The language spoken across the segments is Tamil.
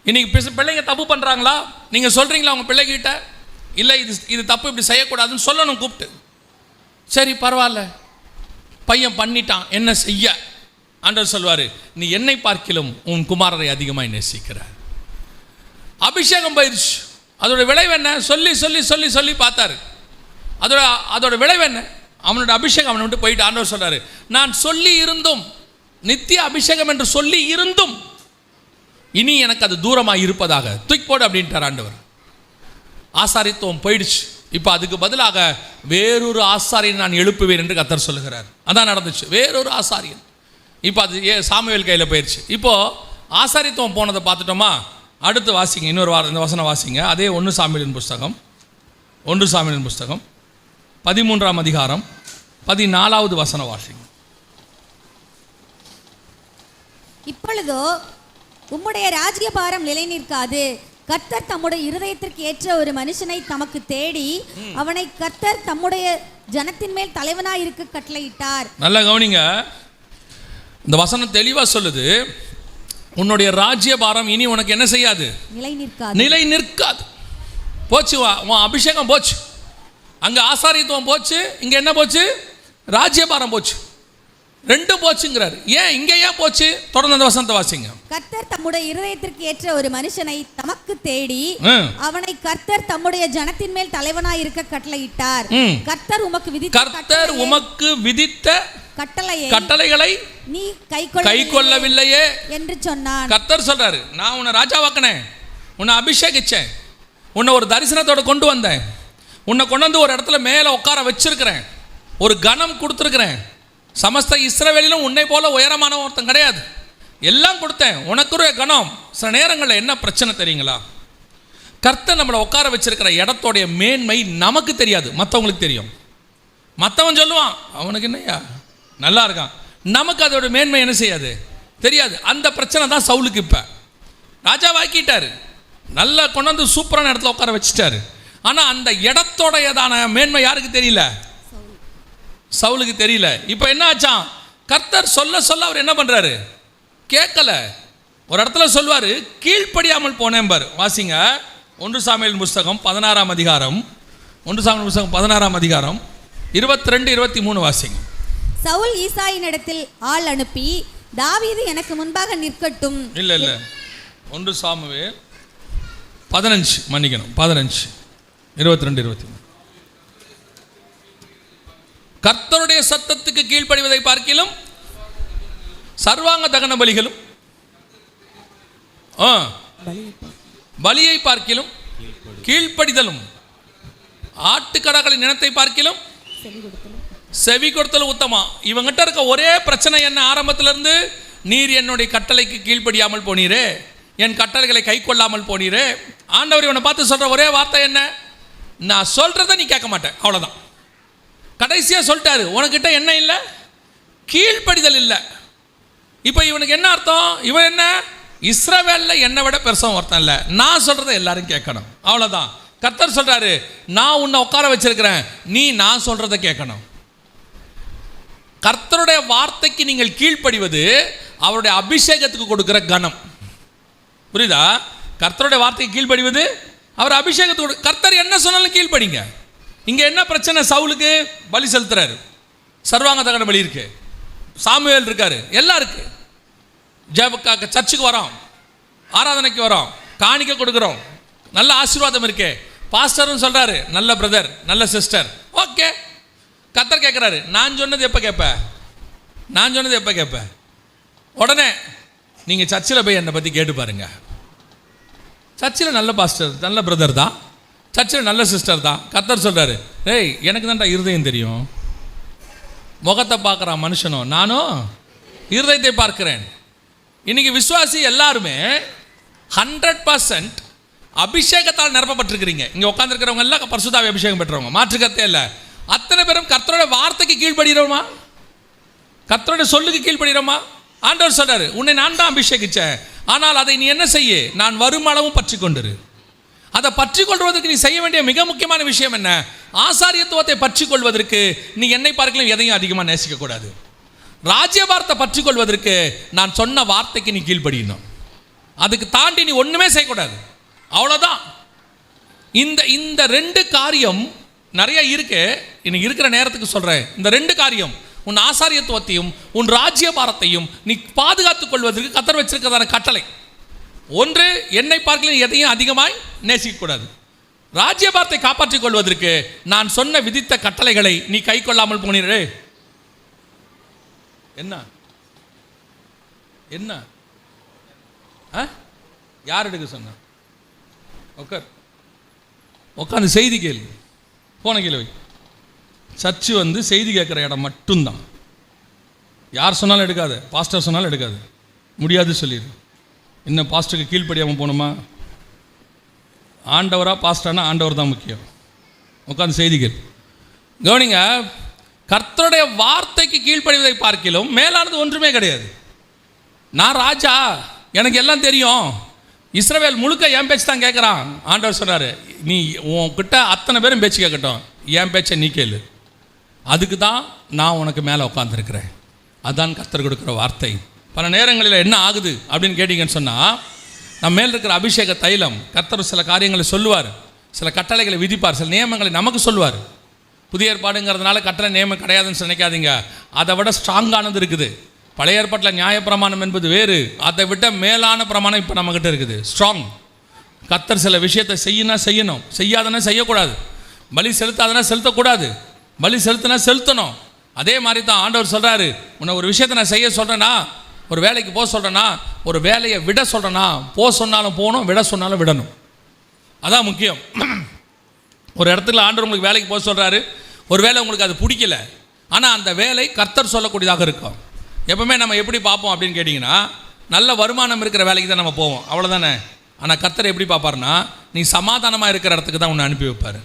இன்னைக்கு பிள்ளைங்க தப்பு பண்ணுறாங்களா? நீங்கள் சொல்கிறீங்களா உங்கள் பிள்ளைகிட்ட? இல்லை, இது தப்பு, இப்படி செய்யக்கூடாதுன்னு சொல்லணும் கூப்பிட்டு. சரி பரவாயில்ல, பையன் பண்ணிட்டான், என்ன செய்ய? ஆண்டவர் சொல்வார், நீ என்னை பார்க்கிலும் உன் குமாரரை அதிகமாக நேசிக்கிற. அபிஷேகம் போயிடுச்சு. அதோட விளைவு என்ன? சொல்லி சொல்லி சொல்லி சொல்லி பார்த்தாரு. அதோட விளைவு என்ன? அவனோட அபிஷேகம் அவனை விட்டு போயிட்டு. ஆண்டவர் சொல்றாரு, நான் சொல்லி இருந்தும், நித்திய அபிஷேகம் என்று சொல்லி இருந்தும் இனி எனக்கு அது தூரமாக இருப்பதாக தூக்கி போடு அப்படின்ட்டார் ஆண்டவர். ஆசாரித்துவம் போயிடுச்சு. இப்போ அதுக்கு பதிலாக வேறொரு ஆசாரியன் நான் எழுப்புவேன் என்று கர்த்தர் சொல்லுகிறார். அதான் நடந்துச்சு, வேறொரு ஆசாரியன். இப்போ அது சாமுவேல் கையில் போயிடுச்சு. இப்போது ஆசாரித்துவம் போனதை பார்த்துட்டோமா? அடுத்து வாசிங்க, இன்னொரு இந்த வசனம் வாசிங்க. அதே 1 சாமுவேலின் புஸ்தகம் 13ஆம் அதிகாரம் 14வது வசனம் வாசிங்க. இப்பொழுதோ உம்முடைய ராஜ்யபாரம் நிலை நிற்காது. கர்த்தர் தம்முடைய இருதயத்திற்கு ஏற்ற ஒரு மனுஷனை தமக்கு தேடி அவனை கர்த்தர் தம்முடைய ஜனத்தின் மேல் தலைவனாய் இருக்க கட்டளையிட்டார். நல்லா கவனிங்க, இந்த வசனம் தெளிவா சொல்லுது, உன்னுடைய ராஜ்யபாரம் இனி உனக்கு என்ன செய்யாது? நிலை நிற்காது. போச்சு, உன் அபிஷேகம் போச்சு. அங்க ஆசாரியத்துவம் போச்சு, இங்க என்ன போச்சு? ராஜ்யபாரம் போச்சு. ரெண்டும் போச்சுங்கிறார். ஏன் இங்க ஏன் போச்சு? தொடர்ந்து அந்த வசனத்தை வாசிங்க. கர்த்தர் தம்முடைய இருதயத்திற்கு ஏற்ற ஒரு மனுஷனை தமக்கு தேடி அவனை கர்த்தர் தம்முடைய ஜனத்தின் மேல் தலைவனாய் இருக்க கட்டளையிட்டார். கர்த்தர் உமக்கு விதித்த கட்டளைகளை நீ கைக்கொள்ளவில்லையே என்று சொன்னான். கர்த்தர் சொல்றாரு, நான் உன்னை ராஜாவாக்கினேன், உன்னை அபிஷேகிச்சேன், உன்னை ஒரு தரிசனத்தோட கொண்டு வந்தேன், உன்னை கொண்டு வந்து ஒரு இடத்துல மேலே உட்கார வச்சிருக்கிறேன், ஒரு கனம் கொடுத்துருக்கிறேன். சமஸ்த இஸ்ரவேலிலும் உன்னை போல உயரமான ஒருத்தன் கிடையாது, எல்லாம் கொடுத்தேன், உனக்கு ஒரு கனம். சில நேரங்களில் என்ன பிரச்சனை தெரியுங்களா? கர்த்தர் நம்மளை உட்கார வச்சிருக்கிற இடத்தோடைய மேன்மை நமக்கு தெரியாது, மற்றவங்களுக்கு தெரியும். மற்றவன் சொல்லுவான், அவனுக்கு என்னையா நல்லா இருக்கான், நமக்கு அதோட மேன்மை என்ன செய்யாது, தெரியாது. அந்த பிரச்சனை தான் சவுலுக்கு. இப்போ ராஜாவாக்கிட்டாரு, நல்லா கொண்டு வந்து சூப்பரான இடத்துல உட்கார வச்சுட்டாரு. ஆனால் அந்த இடத்தோடையதான மேன்மை யாருக்கு தெரியல? சவுலுக்கு தெரியல. இப்போ என்ன ஆச்சான்? கர்த்தர் சொல்ல சொல்ல அவர் என்ன பண்றாரு? கேட்கல. ஒரு இடத்துல சொல்வாரு, கீழ்ப்படியாமல் போனேன் பார். வாசிங்க 1 சாமுவேல் புஸ்தகம் 16ஆம் அதிகாரம் 22-23 வாசிங்க. சவுல் ஈசாயின் இடத்தில் ஆள் அனுப்பி, தாவீது எனக்கு முன்பாக நிற்கட்டும். இல்ல 1 சாமுவேல் 15 மன்னிக்கணும் 15 22-23. கர்த்தருடைய சத்தத்துக்கு கீழ்ப்படிவதை பார்க்கிலும் சர்வாங்க தகன பலிகளும் பலியை பார்க்கிலும் கீழ்ப்படிதலும் ஆட்டுக்கடாக்களின் இனத்தை பார்க்கிலும் செவி கொடுத்தலும் உத்தமா. இவங்கிட்ட இருக்க ஒரே பிரச்சனை என்ன? ஆரம்பத்துல இருந்து, நீர் என்னுடைய கட்டளைக்கு கீழ்ப்படியாமல் போனீரே, என் கட்டளைகளை கை கொள்ளாமல் போனீரே. ஆண்டவர் இவனை பார்த்து சொல்ற ஒரே வார்த்தை என்ன? நான் சொல்றதை நீ கேட்க மாட்டேன், அவ்வளவுதான். கடைசியா சொல்லிட்டாரு, உனக்கிட்ட என்ன இல்லை? கீழ்ப்படிதல் இல்லை. இப்போ இவனுக்கு என்ன அர்த்தம்? இவன் என்ன? இஸ்ரவேல்ல என்னை விட பெருசாக ஒருத்தன் இல்லை, நான் சொல்றதை எல்லாரும் கேட்கணும், அவ்வளோதான். கர்த்தர் சொல்றாரு, நான் உன்னை உட்கார வச்சிருக்கிறேன், நீ நான் சொல்றதை கேட்கணும். கர்த்தருடைய வார்த்தைக்கு நீங்கள் கீழ்ப்படிவது அவருடைய அபிஷேகத்துக்கு கொடுக்கிற கனம். புரியுதா? கர்த்தருடைய வார்த்தைக்கு கீழ்ப்படிவது அவர் அபிஷேகத்துக்கு. கர்த்தர் என்ன சொன்னாலும் கீழ்ப்படிங்க. இங்க என்ன பிரச்சனை? சவுலுக்கு பலி செலுத்துறாரு, சர்வாங்க தகன பலி இருக்கு, சாமுவேல் இருக்காரு, எல்லாம் இருக்கு. சர்ச்சுக்கு வரோம், ஆராதனைக்கு வரோம், காணிக்க கொடுக்குறோம், நல்ல ஆசீர்வாதம் இருக்கே. பாஸ்டர்னு சொல்றாரு, நல்ல பிரதர், நல்ல சிஸ்டர், ஓகே. கர்த்தர் கேட்குறாரு, நான் சொன்னது எப்போ கேட்ப? உடனே நீங்கள் சர்ச்சில் போய் என்னை பற்றி கேட்டு பாருங்க. சர்ச்சில் நல்ல பாஸ்டர், நல்ல பிரதர் தான், சர்ச்சில் நல்ல சிஸ்டர் தான். கர்த்தர் சொல்கிறாரு, ஏய் எனக்கு தான்டா இருதயம் தெரியும், முகத்தை பார்க்குறான் மனுஷனும், நானும் இருதயத்தை பார்க்கிறேன். இன்னைக்கு விசுவாசி எல்லாருமே 100% அபிஷேகத்தால் நிரப்பப்பட்டிருக்கிறீங்க. இங்கே உட்காந்துருக்கிறவங்க எல்லாம் பரிசுத்தாவி அபிஷேகம் பெற்றவங்க, மாற்றுக்கத்தே இல்லை. அத்தனை பேரும் கர்த்தருடைய வார்த்தைக்கு கீழ்படுகிறோமா? கர்த்தருடைய சொல்லுக்கு கீழ்படுகிறோமா? ஆண்டவர் சொல்றாரு, உன்னை நான் தான் அபிஷேகிச்சேன், ஆனால் அதை நீ என்ன செய்ய? நான் வரும் அளவும் பற்றி கொண்டிரு. அதை பற்றி கொள்வதற்கு நீ செய்ய வேண்டிய மிக முக்கியமான விஷயம் என்ன? ஆசாரியத்துவத்தை பற்றி கொள்வதற்கு நீ என்னை பார்க்கலாம் எதையும் அதிகமாக நேசிக்கக்கூடாது. ராஜ்யபாரத்தை பற்றி கொள்வதற்கு நான் சொன்ன வார்த்தைக்கு நீ கீழ்ப்படியணும். அதுக்கு தாண்டி நீ ஒன்றுமே செய்யக்கூடாது, அவ்வளோதான். இந்த இந்த 2 காரியம் நிறைய இருக்கு. இன்னைக்கு இருக்கிற நேரத்துக்கு சொல்கிறேன். இந்த 2 காரியம், உன் ஆசாரியத்துவத்தையும் உன் ராஜ்யபாரத்தையும் நீ பாதுகாத்துக் கொள்வதற்கு கர்த்தர் வச்சிருக்கிறதான கட்டளை. ஒன்று, என்னை பார்க்கல எதையும் அதிகமாய் நேசிக்கக்கூடாது. ராஜ்யபாரத்தை காப்பாற்றிக் கொள்வதற்கு நான் சொன்ன விதித்த கட்டளைகளை நீ கை கொள்ளாமல் போனீரே. என்ன என்ன யார் எடுக்க சொன்ன? உட்காந்து செய்தி கேள்வி, போன கேள்வி. சர்ச்சு வந்து செய்தி கேட்குற இடம் மட்டும்தான். யார் சொன்னாலும் எடுக்காது, பாஸ்டர் சொன்னாலும் எடுக்காது, முடியாது சொல்லிடு. இன்னும் பாஸ்டருக்கு கீழ்ப்படியாமல் போகணுமா? ஆண்டவரா பாஸ்டர்னா ஆண்டவர் தான் முக்கியம். உட்காந்து செய்தி கேள்வி கவனிங்க. கர்த்தருடைய வார்த்தைக்கு கீழ்ப்படிவதை பார்க்கிலும் மேலானது ஒன்றுமே கிடையாது. நான் ராஜா, எனக்கு எல்லாம் தெரியும், இஸ்ரவேல் முழுக்க என் பேச்சு தான் கேட்குறான். ஆண்டவர் சொன்னார், நீ உன்கிட்ட அத்தனை பேரும் பேச்சு கேட்கட்டும், என் பேச்சை நீ கேளு. அதுக்கு தான் நான் உனக்கு மேலே உட்காந்துருக்கிறேன். அதான் கர்த்தர் கொடுக்குற வார்த்தை. பல நேரங்களில் என்ன ஆகுது அப்படின்னு கேட்டிங்கன்னு சொன்னால், நம்ம மேல் இருக்கிற அபிஷேக தைலம், கர்த்தர் சில காரியங்களை சொல்லுவார், சில கட்டளைகளை விதிப்பார், சில நியமங்களை நமக்கு சொல்லுவார். புதிய ஏற்பாடுங்கிறதுனால கட்டளை நியமம் கிடையாதுன்னு நினைக்காதீங்க. அதை விட ஸ்ட்ராங்கானது இருக்குது. பழைய ஏற்பாட்டில் நியாயப்பிரமாணம் என்பது வேறு, அதை விட மேலான பிரமாணம் இப்போ நம்மக்கிட்ட இருக்குது, ஸ்ட்ராங். கர்த்தர் சில விஷயத்தை செய்யணும், செய்யாதனா செய்யக்கூடாது. பலி செலுத்தாதனா செலுத்தக்கூடாது, பலி செலுத்தினா செலுத்தணும். அதே மாதிரி தான் ஆண்டவர் சொல்கிறாரு, உன்னை ஒரு விஷயத்தை நான் செய்ய சொல்கிறேன்னா, ஒரு வேலைக்கு போக சொல்கிறேன்னா, ஒரு வேலையை விட சொல்கிறேன்னா, போக சொன்னாலும் போகணும், விட சொன்னாலும் விடணும். அதான் முக்கியம். ஒரு இடத்துல ஆண்டவர் உங்களுக்கு வேலைக்கு போக சொல்கிறாரு, ஒரு வேலை உங்களுக்கு அது பிடிக்கல, ஆனால் அந்த வேலை கர்த்தர் சொல்லக்கூடியதாக இருக்கும். எப்பவுமே நம்ம எப்படி பார்ப்போம் அப்படின்னு கேட்டிங்கன்னா, நல்ல வருமானம் இருக்கிற வேலைக்கு தான் நம்ம போவோம், அவ்வளோதானே. ஆனால் கர்த்தர் எப்படி பார்ப்பாருன்னா, நீ சமாதானமாக இருக்கிற இடத்துக்கு தான் உன்னை அனுப்பி வைப்பார்.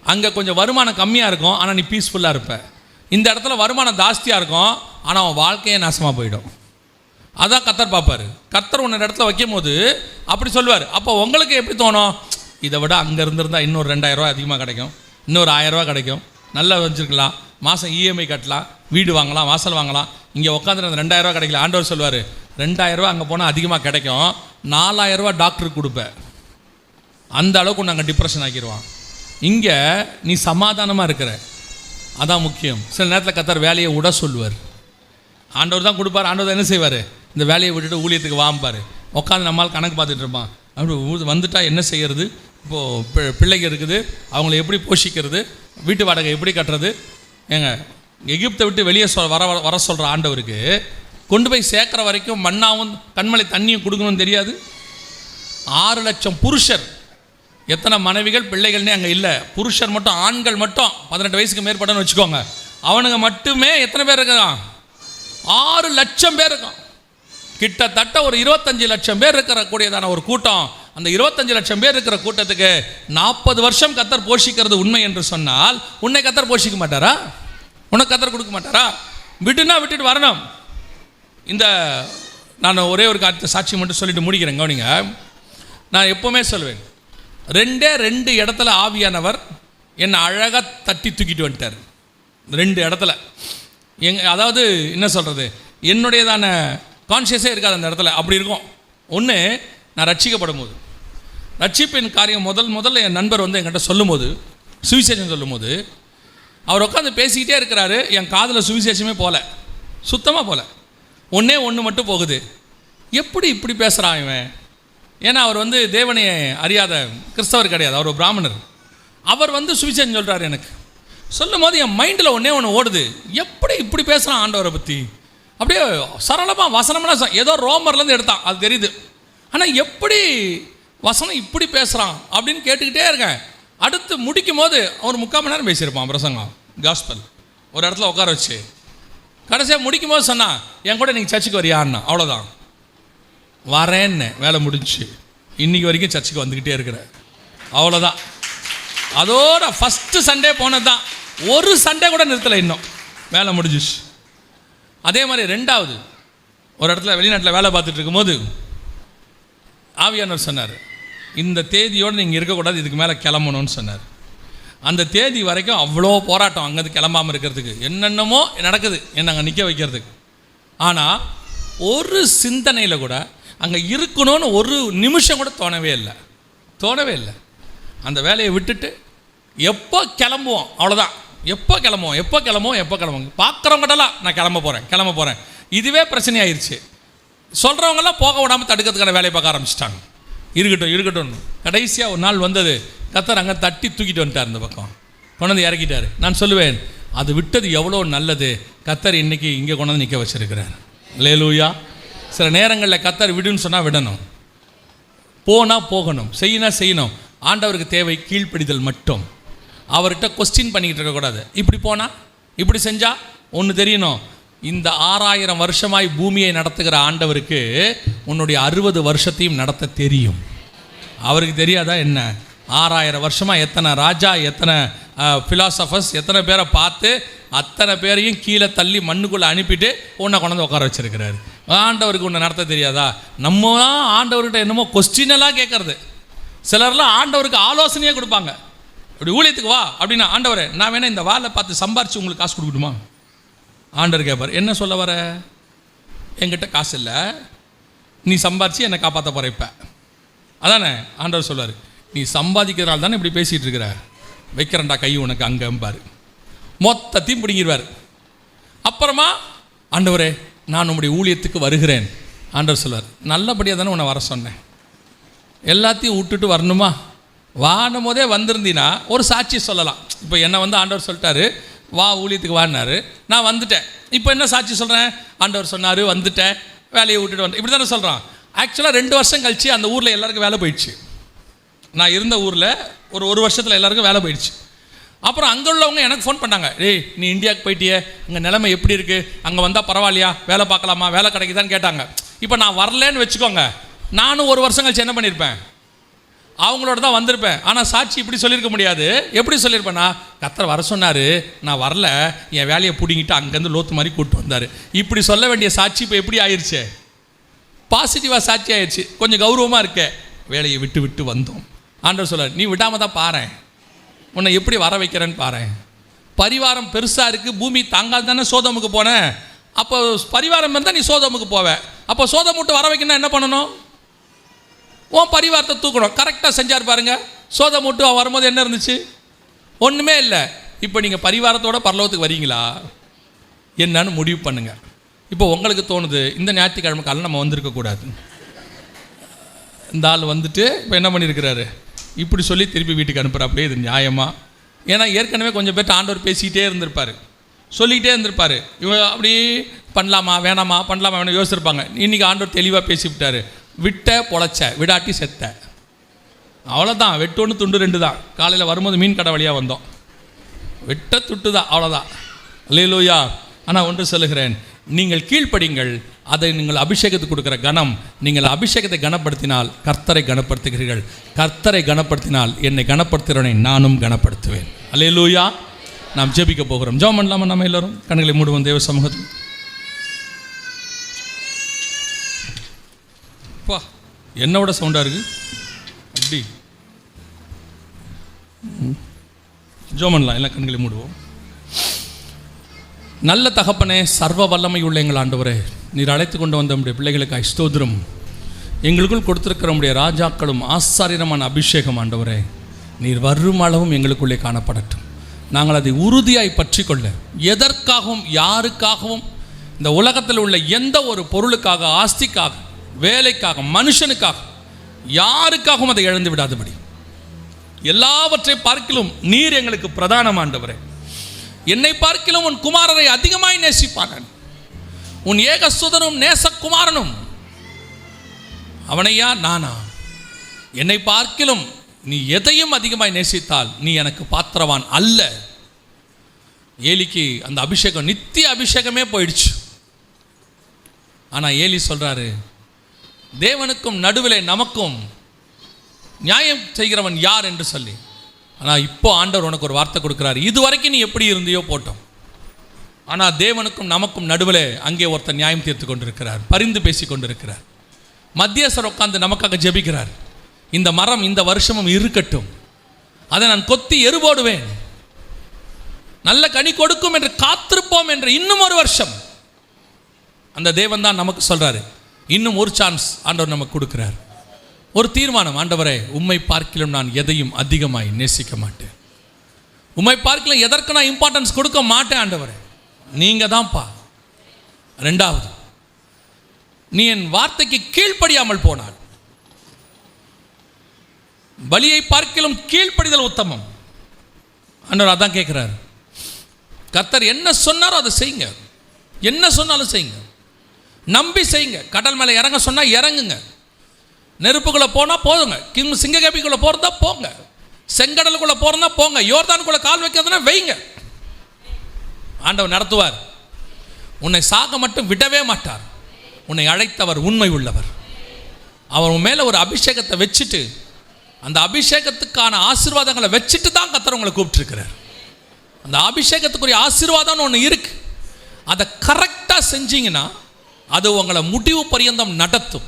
அங்கே கொஞ்சம் வருமானம் கம்மியாக இருக்கும், ஆனால் நீ பீஸ்ஃபுல்லாக இருப்ப. இந்த இடத்துல வருமானம் ஜாஸ்தியாக இருக்கும், ஆனால் அவன் வாழ்க்கையே நாசமாக போயிடும். அதான் கர்த்தர் பார்ப்பார். கர்த்தர் உன்னை இடத்துல வைக்கும் போது அப்படி சொல்லுவார். அப்போ உங்களுக்கு எப்படி தோணும், இதை விட அங்கே இருந்திருந்தால் இன்னொரு 2000 ரூபா அதிகமாக கிடைக்கும், இன்னொரு 1000 ரூபா கிடைக்கும், நல்லா வச்சுருக்கலாம், மாதம் இஎம்ஐ கட்டலாம், வீடு வாங்கலாம், வாசல் வாங்கலாம், இங்கே உட்காந்துட்டு அந்த 2000 ரூபா கிடைக்கல. ஆண்டவர் சொல்லுவார், 2000 ரூபா அங்கே போனால் அதிகமாக கிடைக்கும், 4000 ரூபா டாக்டருக்கு கொடுப்பேன். அந்த அளவுக்கு நாங்கள் டிப்ரெஷன் ஆக்கிடுவான். இங்கே நீ சமாதானமாக இருக்கிற, அதான் முக்கியம். சில நேரத்தில் கர்த்தர் வேலையை விட சொல்லுவார். ஆண்டவர் தான் கொடுப்பார். ஆண்டவர் தான் என்ன செய்வார், இந்த வேலையை விட்டுட்டு ஊழியத்துக்கு வாம்பார். உட்காந்து நம்மளால் கணக்கு பார்த்துட்டு இருப்பான். அப்படி வந்துட்டால் என்ன செய்கிறது, இப்போது பிள்ளைங்க இருக்குது, அவங்கள எப்படி போஷிக்கிறது, வீட்டு வாடகை எப்படி கட்டுறது. ஏங்க, எகிப்தை விட்டு வெளியே வர சொல்கிற ஆண்டவருக்கு கொண்டு போய் சேர்க்குற வரைக்கும் மண்ணாவும் கண்மலை தண்ணியும் கொடுக்கணும்னு தெரியாது. 6 லட்சம் புருஷர், எத்தனை மனைவிகள் பிள்ளைகள்னே அங்கே இல்லை. புருஷர் மட்டும், ஆண்கள் மட்டும் 18 வயசுக்கு மேற்பட்டன்னு வச்சுக்கோங்க, அவனுங்க மட்டுமே எத்தனை பேர் இருக்கான், 6 லட்சம் பேர் இருக்கான். கிட்டத்தட்ட ஒரு 25 லட்சம் பேர் இருக்கிற கூடியதான ஒரு கூட்டம். அந்த 25 லட்சம் பேர் இருக்கிற கூட்டத்துக்கு 40 வருஷம் கர்த்தர் போஷிக்கிறது உண்மை என்று சொன்னால், உன்னை கர்த்தர் போஷிக்க மாட்டாரா? உனக்கு கர்த்தர் கொடுக்க மாட்டாரா? விட்டுனா விட்டுட்டு வரணும். இந்த நான் ஒரே ஒரு சாட்சி மட்டும் சொல்லிட்டு முடிக்கிறேன், கவனிங்க. நான் எப்போவுமே சொல்வேன், 2 இடத்துல ஆவியானவர் என்னை அழகாக தட்டி தூக்கிட்டு வந்துட்டார். 2 இடத்துல அதாவது என்ன சொல்கிறது, என்னுடையதான கான்ஷியஸே இருக்காது அந்த இடத்துல, அப்படி இருக்கும். ஒன்று, நான் ரட்சிக்கப்படும் போது, ரட்சிப்பின் காரியம் முதல்ல என் நண்பர் வந்து என்கிட்ட சொல்லும்போது, சுவிசேஷம் சொல்லும்போது, அவர் உட்காந்து பேசிக்கிட்டே இருக்கிறாரு. என் காதில் சுவிசேஷமே போகல, சுத்தமாக போகல. ஒன்று மட்டும் போகுது, எப்படி இப்படி பேசுகிறான் இவன். ஏன்னா அவர் வந்து தேவனை அறியாத கிறிஸ்தவர் கிடையாது, அவர் ஒரு பிராமணர். அவர் வந்து சுவிசேஷம் சொல்கிறார். எனக்கு சொல்லும் போது என் மைண்டில் ஒன்று ஓடுது, எப்படி இப்படி பேசுகிறான் ஆண்டவரை பற்றி. அப்படியே சரளமாக வசனம்னா ஏதோ ரோமர்லேருந்து எடுத்தான், அது தெரியுது. ஆனால் எப்படி வசனம் இப்படி பேசுகிறான் அப்படின்னு கேட்டுக்கிட்டே இருக்கேன். அடுத்து முடிக்கும் போது அவர் 3/4 மணி நேரம் பேசியிருப்பான் பிரசங்கம், காஸ்பல். ஒரு இடத்துல உட்கார வச்சு கடைசியாக முடிக்கும் போது சொன்னான், என் கூட நீங்கள் சர்ச்சுக்கு வரியான்னா. அவ்வளோதான், வரேன்னு வேலை முடிஞ்சு. இன்றைக்கி வரைக்கும் சர்ச்சுக்கு வந்துக்கிட்டே இருக்கிறேன். அவ்வளோதான். அதோட ஃபஸ்ட்டு சண்டே போனது தான், ஒரு சண்டே கூட நிறுத்தலை, இன்னும் வேலை முடிஞ்சிச்சு. அதே மாதிரி 2வது ஒரு இடத்துல வெளிநாட்டில் வேலை பார்த்துட்டு இருக்கும்போது ஆவியானவர் சொன்னார், இந்த தேதியோடு நீங்கள் இருக்கக்கூடாது, இதுக்கு மேலே கிளம்பணும்னு சொன்னார். அந்த தேதி வரைக்கும் அவ்வளோ போராட்டம், அங்கேருந்து கிளம்பாமல் இருக்கிறதுக்கு என்னென்னமோ நடக்குது, என்னை அங்கே நிற்க வைக்கிறதுக்கு. ஆனால் ஒரு சிந்தனையில் கூட அங்கே இருக்கணும்னு ஒரு நிமிஷம் கூட தோணவே இல்லை. அந்த வேலையை விட்டுட்டு எப்போ கிளம்புவோம் அவ்வளோதான். எப்போ கிளம்புவோம் பார்க்குறவங்கட்டலாம் நான் கிளம்ப போகிறேன். இதுவே பிரச்சனையாயிருச்சு. சொல்கிறவங்களாம் போக விடாமல் தடுக்கிறதுக்கான வேலையை பார்க்க ஆரம்பிச்சிட்டாங்க. இருக்கட்டும். கடைசியாக ஒரு நாள் வந்தது, கர்த்தர் அங்கே தட்டி தூக்கிட்டு வந்துட்டார், இந்த பக்கம் கொண்டு வந்து இறக்கிட்டார். நான் சொல்லுவேன், அது விட்டது எவ்வளோ நல்லது. கர்த்தர் இன்றைக்கி இங்கே கொண்டு வந்து நிற்க வச்சிருக்கிறார். அல்லேலூயா. சில நேரங்களில் கர்த்தர் விடுன்னு சொன்னால் விடணும், போகணும், செய்யணும். ஆண்டவருக்கு தேவை கீழ்ப்படிதல் மட்டும். அவர்கிட்ட கொஸ்டின் பண்ணிக்கிட்டு இருக்கக்கூடாது. இப்படி போனால் இப்படி செஞ்சால் ஒன்று தெரியணும், இந்த 6000 வருஷமாய் பூமியை நடத்துகிற ஆண்டவருக்கு உன்னுடைய 60 வருஷத்தையும் நடத்த தெரியும். அவருக்கு தெரியாதா என்ன? 6000 வருஷமாக எத்தனை ராஜா, எத்தனை ஃபிலாசபர்ஸ், எத்தனை பேரை பார்த்து அத்தனை பேரையும் கீழே தள்ளி மண்ணுக்குள்ளே அனுப்பிட்டு உன்னை கொண்டாந்து உட்கார வச்சிருக்கிறாரு. ஆண்டவருக்கு உன்னை நடத்த தெரியாதா? நம்ம தான் ஆண்டவர்கிட்ட என்னமோ கொஸ்டினெல்லாம் கேட்கறது. சிலர்லாம் ஆண்டவருக்கு ஆலோசனையே கொடுப்பாங்க. இப்படி ஊழியத்துக்கு வா அப்படின்னா, ஆண்டவரே நான் வேணா இந்த வாழை பார்த்து சம்பாரித்து உங்களுக்கு காசு கொடுக்கணுமா? ஆண்டவர் கேட்பார், என்ன சொல்ல வர? என்கிட்ட காசு இல்லை, நீ சம்பாரித்து என்னை காப்பாற்ற போகிற. இப்போ அதானே ஆண்டவர் சொல்வார், நீ சம்பாதிக்கிறனால தானே இப்படி பேசிகிட்டு இருக்கிற, வைக்கிறண்டா கை உனக்கு அங்கம்பார். மொத்தத்தையும் பிடிங்கிடுவார். அப்புறமா ஆண்டவரே நான் உங்களுடைய ஊழியத்துக்கு வருகிறேன். ஆண்டவர் சொல்வார், நல்லபடியாக தானே உன்னை வர சொன்னேன், எல்லாத்தையும் விட்டுட்டு வரணுமா? வாடும் போதே வந்திருந்தீன்னா ஒரு சாட்சி சொல்லலாம். இப்போ என்னை வந்து ஆண்டவர் சொல்லிட்டாரு, வா ஊழியத்துக்கு வாடினாரு, நான் வந்துட்டேன். இப்போ என்ன சாட்சி சொல்கிறேன்? ஆண்டவர் சொன்னார், வந்துட்டேன், வேலையை விட்டுட்டு வந்தேன், இப்படி தானே சொல்கிறான். ஆக்சுவலாக 2 வருஷம் கழிச்சு அந்த ஊரில் எல்லாருக்கும் வேலை போயிடுச்சு. நான் இருந்த ஊரில் ஒரு வருஷத்தில் எல்லாருக்கும் வேலை போயிடுச்சு. அப்புறம் அங்கே உள்ளவங்க எனக்கு ஃபோன் பண்ணாங்க, ஏய் நீ இந்தியாவுக்கு போயிட்டியே, அங்கே நிலைமை எப்படி இருக்குது, அங்கே வந்தால் பரவாயில்லையா, வேலை பார்க்கலாமா, வேலை கிடைக்குதான்னு கேட்டாங்க. இப்போ நான் வரலன்னு வச்சுக்கோங்க, நானும் 1 வருஷம் கழிச்சு என்ன பண்ணியிருப்பேன்? அவங்களோட தான் வந்திருப்பேன். ஆனால் சாட்சி இப்படி சொல்லியிருக்க முடியாது. எப்படி சொல்லியிருப்பேன்னா, கர்த்தர் வர சொன்னார், நான் வரல, என் வேலையை பிடிங்கிட்டு அங்கேருந்து லோத்து மாதிரி கூப்பிட்டு வந்தார். இப்படி சொல்ல வேண்டிய சாட்சி இப்போ எப்படி ஆயிடுச்சு? பாசிட்டிவாக சாட்சி ஆயிடுச்சு. கொஞ்சம் கௌரவமாக இருக்க, வேலையை விட்டு வந்தோம். ஆண்டவர் சொல்றார், நீ விடாமல் தான் பாரு, உன்னை எப்படி வர வைக்கிறேன்னு பாரு. பரிவாரம் பெருசாக இருக்குது, பூமி தாங்காது தானே சோதமுக்கு போனேன். அப்போ பரிவாரம் இருந்தால் நீ சோதமுக்கு போவேன். அப்போ சோதம் விட்டு வர வைக்கணும்னா என்ன பண்ணணும்? உன் பரிவாரத்தை தூக்கணும். கரெக்டாக செஞ்சார் பாருங்க. சோதம் விட்டு அவன் வரும்போது என்ன இருந்துச்சு? ஒன்றுமே இல்லை. இப்போ நீங்கள் பரிவாரத்தோட பரலோகத்துக்கு வரீங்களா என்னன்னு முடிவு பண்ணுங்க. இப்போ உங்களுக்கு தோணுது, இந்த ஞாயிற்றுக்கிழமை காலையில் நம்ம வந்திருக்கக்கூடாது. இந்த ஆள் வந்துட்டு இப்போ என்ன பண்ணியிருக்கிறாரு, இப்படி சொல்லி திருப்பி வீட்டுக்கு அனுப்புகிறாப்பே, இது நியாயமா? ஏன்னா ஏற்கனவே கொஞ்சம் பேர்ட்ட ஆண்டவர் பேசிக்கிட்டே இருந்திருப்பார், சொல்லிக்கிட்டே இருந்திருப்பார். இவங்க அப்படி பண்ணலாமா வேணாமா வேணும் யோசிச்சிருப்பாங்க. இன்றைக்கி ஆண்டவர் தெளிவாக பேசிவிட்டார், விட்ட பொழைச்ச, விடாட்டி செத்த, அவ்வளோதான். வெட்டு 1 துண்டு 2 தான். காலையில் வரும்போது மீன் கடை வழியாக வந்தோம், வெட்ட துட்டு தான், அவ்வளோதான். அல்லேலூயா. ஆனால் ஒன்று சொல்லுகிறேன், நீங்கள் கீழ்ப்படிங்கள். அதை நீங்கள் அபிஷேகத்துக்கு கொடுக்குற கனம், நீங்கள் அபிஷேகத்தை கனப்படுத்தினால் கர்த்தரை கனப்படுத்துகிறீர்கள், கர்த்தரை கனப்படுத்தினால் என்னை கனப்படுத்துகிறவனை நானும் கனப்படுத்துவேன். அல்லேலூயா. நாம் ஜெபிக்க போகிறோம். ஜெபம் பண்ணலாமா? நம்ம எல்லோரும் கண்களை மூடுவோம் தேவ சமூகத்தில். என்னோட சவுண்டாக இருக்குது அப்படி. ஜெபம் பண்ணலாம், எல்லாம் கண்களை மூடுவோம். நல்ல தகப்பனே, சர்வ வல்லமை உள்ள எங்கள் ஆண்டவரே, நீர் அழைத்து கொண்டு வந்த நம்முடைய பிள்ளைகளுக்கு ஸ்தோத்திரம். எங்களுக்குள் கொடுத்திருக்கிற நம்முடைய ராஜாக்களும் ஆசாரியமான அபிஷேகம் ஆண்டவரே, நீர் வரும் அளவும் எங்களுக்குள்ளே காணப்படட்டும். நாங்கள் அதை உறுதியாய் பற்றி கொள்ள, எதற்காகவும் யாருக்காகவும், இந்த உலகத்தில் உள்ள எந்த ஒரு பொருளுக்காக, ஆஸ்திக்காக, வேலைக்காக, மனுஷனுக்காக, யாருக்காகவும் அதை இழந்து விடாதபடி எல்லாவற்றை பார்க்கிலும் நீர் எங்களுக்கு பிரதானம் ஆண்டவரே. என்னை பார்க்கிலும் உன் குமாரரை அதிகமாய் நேசிப்பான், உன் ஏகசுதனும் நேசகுமாரனும் அவனையா நானா? என்னை பார்க்கிலும் நீ எதையும் அதிகமாய் நேசித்தால் நீ எனக்கு பாத்திரவான் அல்ல. ஏலிக்கு அந்த அபிஷேகம், நித்திய அபிஷேகமே போயிடுச்சு. ஆனால் ஏலி சொல்றாரு, தேவனுக்கும் நடுவில் நமக்கும் நியாயம் செய்கிறவன் யார் என்று சொல்லி. ஆனால் இப்போ ஆண்டவர் உனக்கு ஒரு வார்த்தை கொடுக்குறாரு, இதுவரைக்கும் நீ எப்படி இருந்தியோ போட்டோம், ஆனால் தேவனுக்கும் நமக்கும் நடுவில் அங்கே ஒருத்தர் நியாயம் தீர்த்து கொண்டிருக்கிறார், பரிந்து பேசி கொண்டிருக்கிறார். மத்தியஸ்தர் உட்கார்ந்து நமக்காக ஜெபிக்கிறார். இந்த மரம் இந்த வருஷமும் இருக்கட்டும், அதை நான் கொத்தி எருபோடுவேன், நல்ல கனி கொடுக்கும் என்று காத்திருப்போம் என்று இன்னும் 1 வருஷம். அந்த தேவன் தான் நமக்கு சொல்றாரு, இன்னும் ஒரு சான்ஸ் ஆண்டவர் நமக்கு கொடுக்குறார். ஒரு தீர்மானம், ஆண்டவரே உம்மை பார்க்கிலும் நான் எதையும் அதிகமாய் நேசிக்க மாட்டேன், உம்மை பார்க்கிலும் எதற்கு நான் இம்பார்ட்டன்ஸ் கொடுக்க மாட்டேன் ஆண்டவரே, நீங்கள் தான்ப்பா. ரெண்டாவது, நீ என் வார்த்தைக்கு கீழ்ப்படியாமல் போனாள். பலியை பார்க்கிலும் கீழ்ப்படிதல் உத்தமம். ஆண்டவர் அதான் கேட்குறாரு. கர்த்தர் என்ன சொன்னாரோ அதை செய்யுங்க, என்ன சொன்னாலும் செய்யுங்க, நம்பி செய்யுங்க. கடல் மேலே இறங்க சொன்னால் இறங்குங்க, நெருப்புக்குள்ளே போனால் போதுங்க, சிங்ககபிக்குள்ளே போகிறதா போங்க, செங்கடலுக்குள்ளே போகிறதா போங்க, யோர்தானுக்குள்ளே கால் வைக்கிறதுனா வைங்க. ஆண்டவர் நடத்துவார். உன்னை சாக மட்டும் விடவே மாட்டார். உன்னை அழைத்தவர் உண்மை உள்ளவர். அவர் உன் மேலே ஒரு அபிஷேகத்தை வச்சுட்டு, அந்த அபிஷேகத்துக்கான ஆசீர்வாதங்களை வச்சுட்டு தான் கர்த்தர் உங்களை கூப்பிட்டுருக்கிறார். அந்த அபிஷேகத்துக்குரிய ஆசீர்வாதம்னு ஒன்று இருக்கு. அதை கரெக்டாக செஞ்சீங்கன்னா அது உங்களை முடிவு பரியந்தம் நடத்தும்.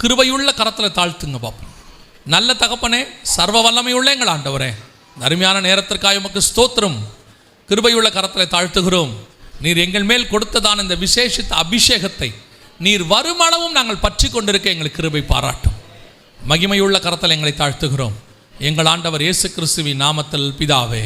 கிருபையுள்ள கரத்தில் தாழ்த்துங்க பார்ப்போம். நல்ல தகப்பனே, சர்வ வல்லமையுள்ள எங்கள் ஆண்டவரே, அருமையான நேரத்திற்காக உமக்கு ஸ்தோத்திரம். கிருபையுள்ள கரத்தில் தாழ்த்துகிறோம். நீர் எங்கள் மேல் கொடுத்ததான இந்த விசேஷித்த அபிஷேகத்தை நீர் வருமளவும் நாங்கள் பற்றி கொண்டிருக்க எங்களுக்கு கிருபை பாராட்டும். மகிமையுள்ள கரத்தில் எங்களை தாழ்த்துகிறோம். எங்கள் ஆண்டவர் இயேசு கிறிஸ்துவின் நாமத்தில் பிதாவே.